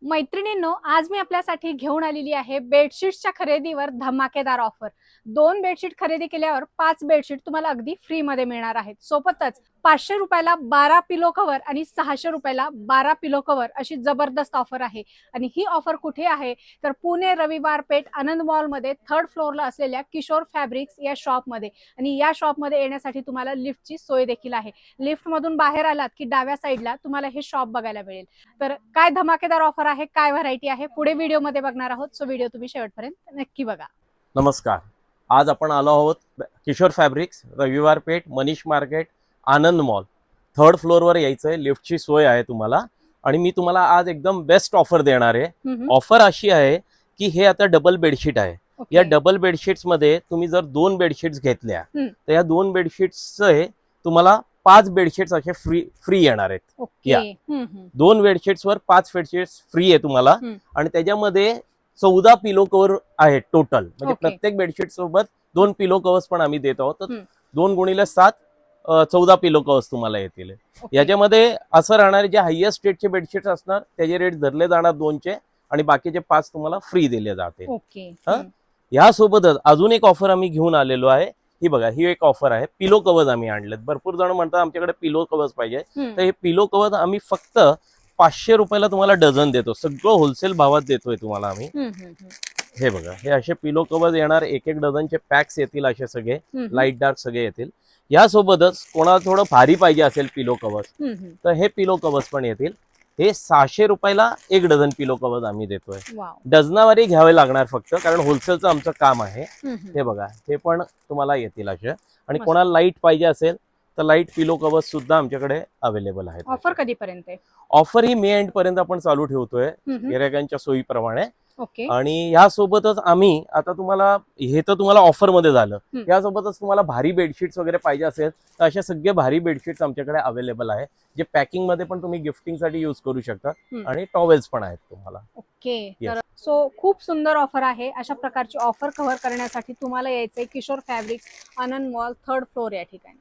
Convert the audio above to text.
मैत्रिणींनो, आज मी आपल्यासाठी घेऊन आलेली आहे बेडशीट्सच्या खरेदीवर धमाकेदार ऑफर। 2 बेडशीट खरेदी केल्यावर 5 बेडशीट तुम्हाला अगदी फ्री मध्ये मिळणार आहेत। सोबतच 500 रुपयाला 12 पिलो कव्हर आणि 600 रुपयाला 12 पिलो कव्हर अशी जबरदस्त ऑफर आहे। आणि ही ऑफर कुठे आहे तर पुणे रविवार पेठ आनंद मॉल मध्ये 3rd फ्लोअरला असलेल्या किशोर फॅब्रिक्स या शॉप मध्ये। आणि या शॉप मध्ये येण्यासाठी तुम्हाला लिफ्टची सोय देखील आहे। लिफ्ट मधून बाहेर आलात की डाव्या साइडला तुम्हाला हे शॉप बघायला मिळेल। तर काय धमाकेदार ऑफर आहे, काय व्हरायटी आहे, पुढे व्हिडिओ मध्ये बघणार आहोत। सो व्हिडिओ तुम्ही शेवटपर्यंत नक्की बघा। नमस्कार, आज आपण आलो आहोत किशोर फॅब्रिक्स, रविवार पेठ, मनीष मार्केट, आनंद मॉल। 3rd फ्लोअरवर यायचं आहे, लिफ्टची सोय आहे तुम्हाला। आणि मी तुम्हाला आज एकदम बेस्ट ऑफर देणार आहे। ऑफर अशी आहे की हे आता डबल बेडशीट आहे। या डबल बेडशीट्स मध्ये तुम्ही जर 2 बेडशीट्स घेतल्या तर या 2 बेडशीट्सचे तुम्हाला 5 बेडशीट्स असे फ्री येणार आहेत। 2 बेडशीट्स वर 5 बेडशीट्स फ्री आहे तुम्हाला। आणि त्याच्यामध्ये 14 पिलो कव्हर आहेत टोटल, म्हणजे प्रत्येक बेडशीट सोबत 2 पिलो कव्हर्स पण आम्ही देत आहोत। तर 2 गुणिले 7 14 पिलो कव्हर्स तुम्हाला येतील। याच्यामध्ये असं राहणार, जे हायेस्ट रेटचे बेडशीट्स असणार त्याचे रेट धरले जाणार 2चे आणि बाकीचे 5 तुम्हाला फ्री दिले जातील। यासोबतच अजून एक ऑफर आम्ही घेऊन आलेलो आहे। ही बघा, ही एक ऑफर आहे। पिलो कव्हर्स आम्ही आणलेत। भरपूर जण म्हणतात आमच्याकडे पिलो कव्हर्स पाहिजे, तर हे पिलो कव्हर्स आम्ही फक्त 500 रुपयाला तुम्हाला डझन देतो। सगळं होलसेल भावात देतोय तुम्हाला आम्ही। हे बघा, हे असे पिलो कव्हर्स येणार, एक डझनचे पॅक्स येतील, असे सगळे लाईट डार्क सगळे येतील। यासोबतच कोणाला थोडं भारी पाहिजे असेल पिलो कव्हर्स तर हे पिलो कव्हर्स पण येतील। हे 600 रुपयाला 1 डझन पिलो कव्हर्स आम्ही देतोय। डझनावारी घ्यावे लागणार फक्त, कारण होलसेलचं आमचं काम आहे। हे बघा, हे पण तुम्हाला येतील असे। आणि कोणाला लाईट पाहिजे असेल तर लाईट पिलो कव्हर्स सुद्धा आमच्याकडे अवेलेबल आहेत। ऑफर कधीपर्यंत आहे? ऑफर ही मे एंड पर्यंत आपण चालू ठेवतोय गिरायकांच्या सोयीप्रमाणे। आणि यासोबतच आम्ही आता तुम्हाला, हे तर तुम्हाला ऑफर मध्ये झालं, यासोबतच तुम्हाला भारी बेडशीट्स वगैरे पाहिजे असेल तर अशा सगळे भारी बेडशीट्स आमच्याकडे अवेलेबल आहे, जे पॅकिंग मध्ये पण तुम्ही गिफ्टिंग साठी यूज करू शकता। आणि टॉवेल्स पण आहेत तुम्हाला। तर सो खूप सुंदर ऑफर आहे। अशा प्रकारची ऑफर कव्हर करण्यासाठी तुम्हाला यायचंय किशोर फॅब्रिक्स, आनंद मॉल, 3rd फ्लोअर या ठिकाणी।